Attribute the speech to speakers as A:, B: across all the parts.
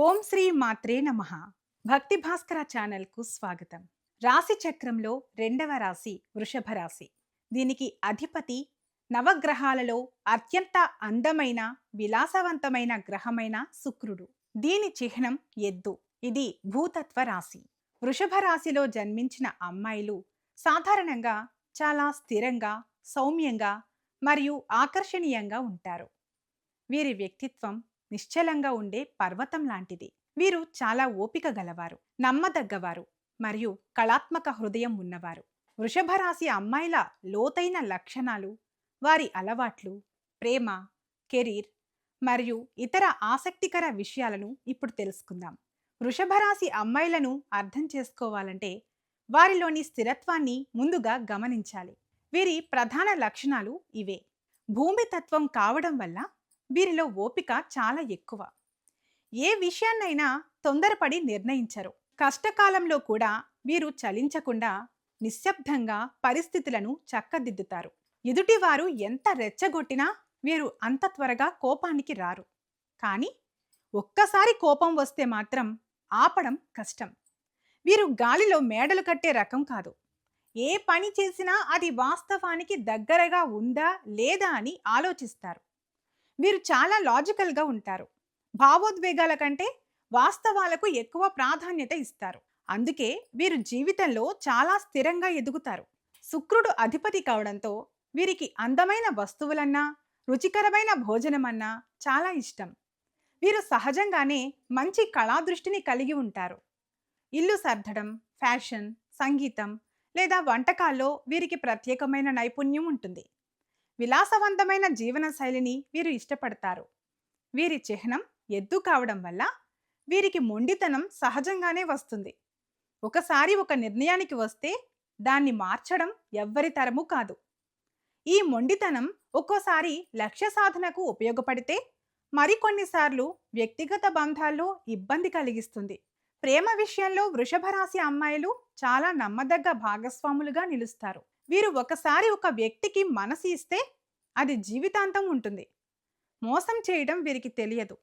A: ఓం శ్రీ మాత్రే నమః. భక్తి భాస్కర ఛానల్కు స్వాగతం. రాశి చక్రంలో రెండవ రాశి వృషభ రాశి. దీనికి అధిపతి నవగ్రహాలలో అత్యంత అందమైన విలాసవంతమైన గ్రహమైన శుక్రుడు. దీని చిహ్నం ఎద్దు. ఇది భూతత్వ రాశి. వృషభ రాశిలో జన్మించిన అమ్మాయిలు సాధారణంగా చాలా స్థిరంగా, సౌమ్యంగా మరియు ఆకర్షణీయంగా ఉంటారు. వీరి వ్యక్తిత్వం నిశ్చలంగా ఉండే పర్వతం లాంటిది. వీరు చాలా ఓపిక గలవారు, నమ్మదగ్గవారు మరియు కళాత్మక హృదయం ఉన్నవారు. వృషభ రాశి అమ్మాయిల లోతైన లక్షణాలు, వారి అలవాట్లు, ప్రేమ, కెరీర్ మరియు ఇతర ఆసక్తికర విషయాలను ఇప్పుడు తెలుసుకుందాం. వృషభ రాశి అమ్మాయిలను అర్థం చేసుకోవాలంటే వారిలోని స్థిరత్వాన్ని ముందుగా గమనించాలి. వీరి ప్రధాన లక్షణాలు ఇవే. భూమి తత్వం కావడం వల్ల వీరిలో ఓపిక చాలా ఎక్కువ. ఏ విషయాన్నైనా తొందరపడి నిర్ణయించరు. కష్టకాలంలో కూడా వీరు చలించకుండా నిశ్శబ్దంగా పరిస్థితులను చక్కదిద్దుతారు. ఎదుటివారు ఎంత రెచ్చగొట్టినా వీరు అంత త్వరగా కోపానికి రారు. కానీ ఒక్కసారి కోపం వస్తే మాత్రం ఆపడం కష్టం. వీరు గాలిలో మేడలు కట్టే రకం కాదు. ఏ పని చేసినా అది వాస్తవానికి దగ్గరగా ఉందా లేదా అని ఆలోచిస్తారు. వీరు చాలా లాజికల్గా ఉంటారు. భావోద్వేగాల కంటే వాస్తవాలకు ఎక్కువ ప్రాధాన్యత ఇస్తారు. అందుకే వీరు జీవితంలో చాలా స్థిరంగా ఎదుగుతారు. శుక్రుడు అధిపతి కావడంతో వీరికి అందమైన వస్తువులన్నా, రుచికరమైన భోజనమన్నా చాలా ఇష్టం. వీరు సహజంగానే మంచి కళాదృష్టిని కలిగి ఉంటారు. ఇల్లు సర్దడం, ఫ్యాషన్, సంగీతం లేదా వంటకాల్లో వీరికి ప్రత్యేకమైన నైపుణ్యం ఉంటుంది. విలాసవంతమైన జీవన శైలిని వీరు ఇష్టపడతారు. వీరి చిహ్నం ఎద్దు కావడం వల్ల వీరికి మొండితనం సహజంగానే వస్తుంది. ఒకసారి ఒక నిర్ణయానికి వస్తే దాన్ని మార్చడం ఎవ్వరి తరము కాదు. ఈ మొండితనం ఒక్కోసారి లక్ష్య సాధనకు ఉపయోగపడితే మరికొన్నిసార్లు వ్యక్తిగత బంధాల్లో ఇబ్బంది కలిగిస్తుంది. ప్రేమ విషయంలో వృషభ రాశి అమ్మాయిలు చాలా నమ్మదగ్గ భాగస్వాములుగా నిలుస్తారు. వీరు ఒకసారి ఒక వ్యక్తికి మనసు ఇస్తే అది జీవితాంతం ఉంటుంది. మోసం చేయడం వీరికి తెలియదు.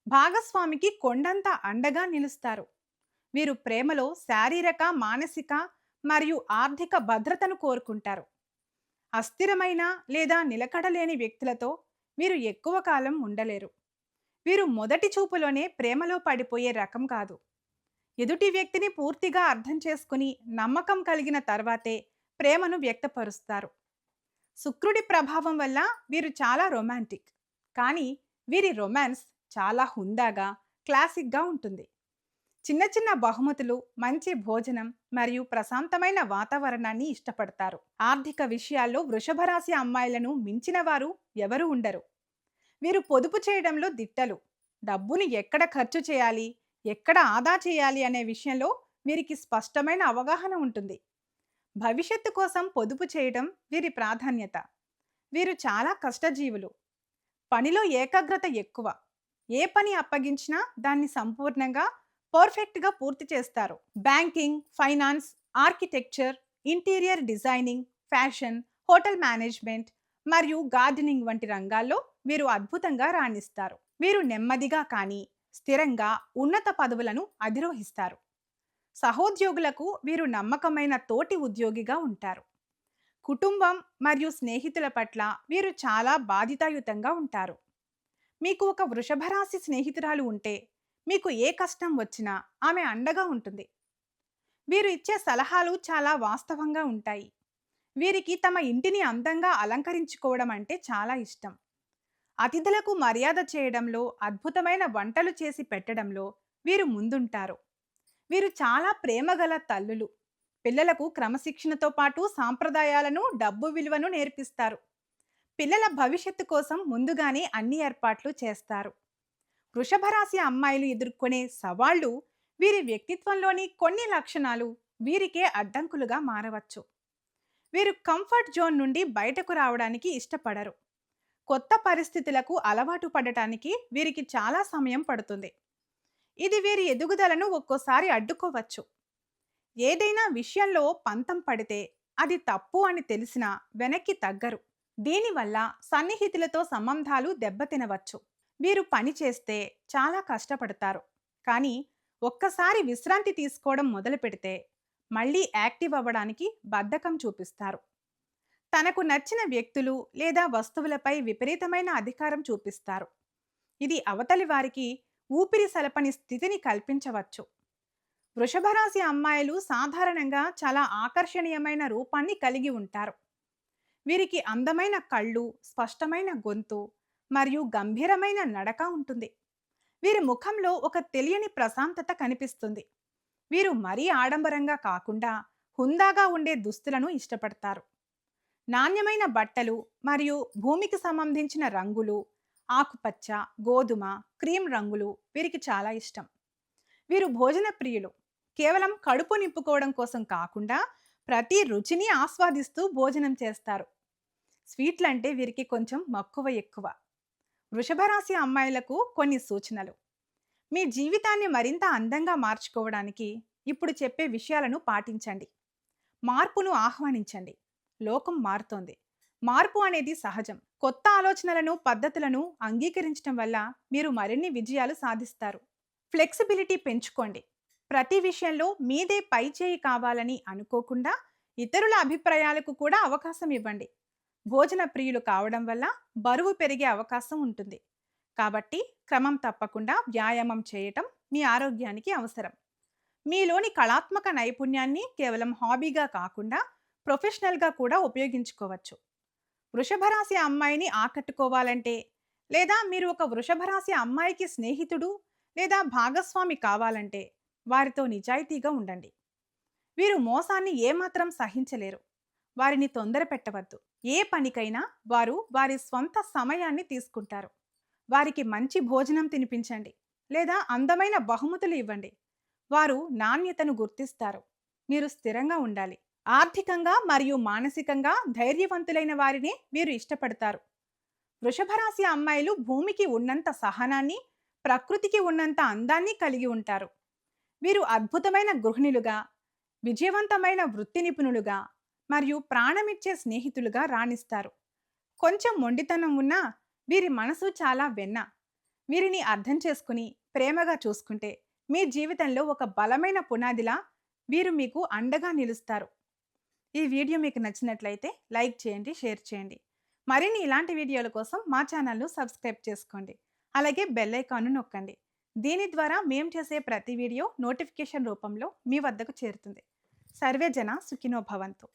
A: భాగస్వామికి కొండంత అండగా నిలుస్తారు. వీరు ప్రేమలో శారీరక, మానసిక మరియు ఆర్థిక భద్రతను కోరుకుంటారు. అస్థిరమైన లేదా నిలకడలేని వ్యక్తులతో వీరు ఎక్కువ కాలం ఉండలేరు. వీరు మొదటి చూపులోనే ప్రేమలో పడిపోయే రకం కాదు. ఎదుటి వ్యక్తిని పూర్తిగా అర్థం చేసుకుని నమ్మకం కలిగిన తర్వాతే ప్రేమను వ్యక్తపరుస్తారు. శుక్రుడి ప్రభావం వల్ల వీరు చాలా రొమాంటిక్. కానీ వీరి రొమాన్స్ చాలా హుందాగా, క్లాసిక్గా ఉంటుంది. చిన్న చిన్న బహుమతులు, మంచి భోజనం మరియు ప్రశాంతమైన వాతావరణాన్ని ఇష్టపడతారు. ఆర్థిక విషయాల్లో వృషభ రాశి అమ్మాయిలను మించిన వారు ఎవరూ ఉండరు. వీరు పొదుపు చేయడంలో దిట్టలు. డబ్బును ఎక్కడ ఖర్చు చేయాలి, ఎక్కడ ఆదా చేయాలి అనే విషయంలో వీరికి స్పష్టమైన అవగాహన ఉంటుంది. భవిష్యత్తు కోసం పొదుపు చేయడం వీరి ప్రాధాన్యత. వీరు చాలా కష్టజీవులు. పనిలో ఏకాగ్రత ఎక్కువ. ఏ పని అప్పగించినా దాన్ని సంపూర్ణంగా, పర్ఫెక్ట్గా పూర్తి చేస్తారు. Banking, finance, architecture, interior designing, fashion, hotel management మరియు గార్డెనింగ్ వంటి రంగాల్లో వీరు అద్భుతంగా రాణిస్తారు. వీరు నెమ్మదిగా కానీ స్థిరంగా ఉన్నత పదవులను అధిరోహిస్తారు. సహోద్యోగులకు వీరు నమ్మకమైన తోటి ఉద్యోగిగా ఉంటారు. కుటుంబం మరియు స్నేహితుల పట్ల వీరు చాలా బాధ్యతాయుతంగా ఉంటారు. మీకు ఒక వృషభ రాశి స్నేహితురాలు ఉంటే మీకు ఏ కష్టం వచ్చినా ఆమె అండగా ఉంటుంది. వీరు ఇచ్చే సలహాలు చాలా వాస్తవంగా ఉంటాయి. వీరికి తమ ఇంటిని అందంగా అలంకరించుకోవడం అంటే చాలా ఇష్టం. అతిథులకు మర్యాద చేయడంలో, అద్భుతమైన వంటలు చేసి పెట్టడంలో వీరు ముందుంటారు. వీరు చాలా ప్రేమగల తల్లులు. పిల్లలకు క్రమశిక్షణతో పాటు సాంప్రదాయాలను, డబ్బు విలువను నేర్పిస్తారు. పిల్లల భవిష్యత్తు కోసం ముందుగానే అన్ని ఏర్పాట్లు చేస్తారు. వృషభ రాశి అమ్మాయిలు ఎదుర్కొనే సవాళ్లు, వీరి వ్యక్తిత్వంలోని కొన్ని లక్షణాలు వీరికే అడ్డంకులుగా మారవచ్చు. వీరు కంఫర్ట్ జోన్ నుండి బయటకు రావడానికి ఇష్టపడరు. కొత్త పరిస్థితులకు అలవాటు పడటానికి వీరికి చాలా సమయం పడుతుంది. ఇది వీరి ఎదుగుదలను ఒక్కోసారి అడ్డుకోవచ్చు. ఏదైనా విషయంలో పంతం పడితే అది తప్పు అని తెలిసినా వెనక్కి తగ్గరు. దీనివల్ల సన్నిహితులతో సంబంధాలు దెబ్బతినవచ్చు. వీరు పని చేస్తే చాలా కష్టపడతారు. కానీ ఒక్కసారి విశ్రాంతి తీసుకోవడం మొదలు పెడితే మళ్ళీ యాక్టివ్ అవ్వడానికి బద్ధకం చూపిస్తారు. తనకు నచ్చిన వ్యక్తులు లేదా వస్తువులపై విపరీతమైన అధికారం చూపిస్తారు. ఇది అవతలి వారికి ఊపిరి సలపని స్థితిని కల్పించవచ్చు. వృషభ రాశి అమ్మాయిలు సాధారణంగా చాలా ఆకర్షణీయమైన రూపాన్ని కలిగి ఉంటారు. వీరికి అందమైన కళ్ళు, స్పష్టమైన గొంతు మరియు గంభీరమైన నడక ఉంటుంది. వీరి ముఖంలో ఒక తెలియని ప్రశాంతత కనిపిస్తుంది. వీరు మరీ ఆడంబరంగా కాకుండా హుందాగా ఉండే దుస్తులను ఇష్టపడతారు. నాణ్యమైన బట్టలు మరియు భూమికి సంబంధించిన రంగులు, ఆకుపచ్చ, గోధుమ, క్రీమ్ రంగులు వీరికి చాలా ఇష్టం. వీరు భోజన ప్రియులు. కేవలం కడుపు నింపుకోవడం కోసం కాకుండా ప్రతి రుచిని ఆస్వాదిస్తూ భోజనం చేస్తారు. స్వీట్లంటే వీరికి కొంచెం మక్కువ ఎక్కువ. వృషభ రాశి అమ్మాయిలకు కొన్ని సూచనలు. మీ జీవితాన్ని మరింత అందంగా మార్చుకోవడానికి ఇప్పుడు చెప్పే విషయాలను పాటించండి. మార్పును ఆహ్వానించండి. లోకం మారుతోంది. మార్పు అనేది సహజం. కొత్త ఆలోచనలను, పద్ధతులను అంగీకరించడం వల్ల మీరు మరిన్ని విజయాలు సాధిస్తారు. ఫ్లెక్సిబిలిటీ పెంచుకోండి. ప్రతి విషయంలో మీదే పై చేయి కావాలని అనుకోకుండా ఇతరుల అభిప్రాయాలకు కూడా అవకాశం ఇవ్వండి. భోజన ప్రియులు కావడం వల్ల బరువు పెరిగే అవకాశం ఉంటుంది. కాబట్టి క్రమం తప్పకుండా వ్యాయామం చేయటం మీ ఆరోగ్యానికి అవసరం. మీలోని కళాత్మక నైపుణ్యాన్ని కేవలం హాబీగా కాకుండా ప్రొఫెషనల్గా కూడా ఉపయోగించుకోవచ్చు. వృషభ రాశి అమ్మాయిని ఆకట్టుకోవాలంటే, లేదా మీరు ఒక వృషభ రాశి అమ్మాయికి స్నేహితుడు లేదా భాగస్వామి కావాలంటే వారితో నిజాయితీగా ఉండండి. వీరు మోసాన్ని ఏమాత్రం సహించలేరు. వారిని తొందర పెట్టవద్దు. ఏ పనికైనా వారు వారి స్వంత సమయాన్ని తీసుకుంటారు. వారికి మంచి భోజనం తినిపించండి లేదా అందమైన బహుమతులు ఇవ్వండి. వారు నాణ్యతను గుర్తిస్తారు. మీరు స్థిరంగా ఉండాలి. ఆర్థికంగా మరియు మానసికంగా ధైర్యవంతులైన వారిని వీరు ఇష్టపడతారు. వృషభ రాశి అమ్మాయిలు భూమికి ఉన్నంత సహనాన్ని, ప్రకృతికి ఉన్నంత అందాన్ని కలిగి ఉంటారు. వీరు అద్భుతమైన గృహిణులుగా, విజయవంతమైన వృత్తి నిపుణులుగా మరియు ప్రాణమిచ్చే స్నేహితులుగా రాణిస్తారు. కొంచెం మొండితనం ఉన్నా వీరి మనసు చాలా వెన్న. వీరిని అర్థం చేసుకుని ప్రేమగా చూసుకుంటే మీ జీవితంలో ఒక బలమైన పునాదిలా వీరు మీకు అండగా నిలుస్తారు. ఈ వీడియో మీకు నచ్చినట్లయితే లైక్ చేయండి, షేర్ చేయండి. మరిన్ని ఇలాంటి వీడియోల కోసం మా ఛానల్ను సబ్స్క్రైబ్ చేసుకోండి. అలాగే బెల్ ఐకాన్ను నొక్కండి. దీని ద్వారా మేము చేసే ప్రతి వీడియో నోటిఫికేషన్ రూపంలో మీ వద్దకు చేరుతుంది. సర్వే జన సుఖినో భవంతు.